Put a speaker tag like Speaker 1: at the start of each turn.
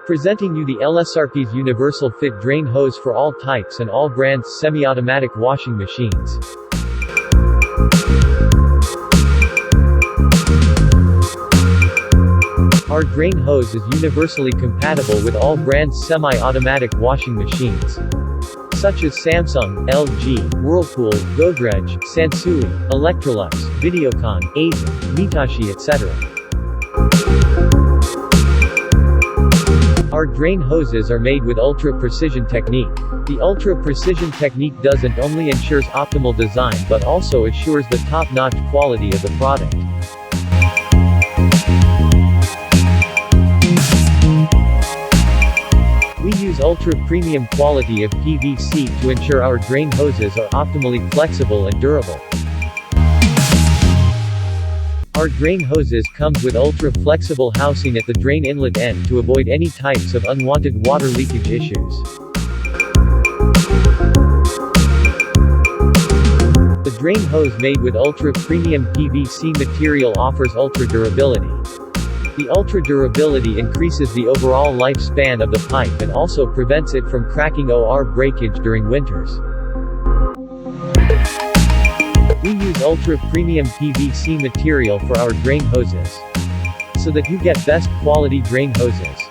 Speaker 1: Presenting you the LSRP'S Universal Fit Drain Hose for all types and all brands semi-automatic washing machines. Our drain hose is universally compatible with all brands semi-automatic washing machines, such as Samsung, LG, Whirlpool, Godrej, Sansui, Electrolux, Videocon, Asian, Hitachi, etc. Our drain hoses are made with ultra-precision technique. The ultra-precision technique doesn't only ensures optimal design but also assures the top-notch quality of the product. We use ultra-premium quality of PVC to ensure our drain hoses are optimally flexible and durable. Our drain hoses comes with ultra-flexible housing at the drain inlet end to avoid any types of unwanted water leakage issues. The drain hose made with ultra-premium PVC material offers ultra-durability. The ultra-durability increases the overall lifespan of the pipe and also prevents it from cracking or breakage during winters. We use ultra-premium PVC material for our drain hoses, so that you get best quality drain hoses.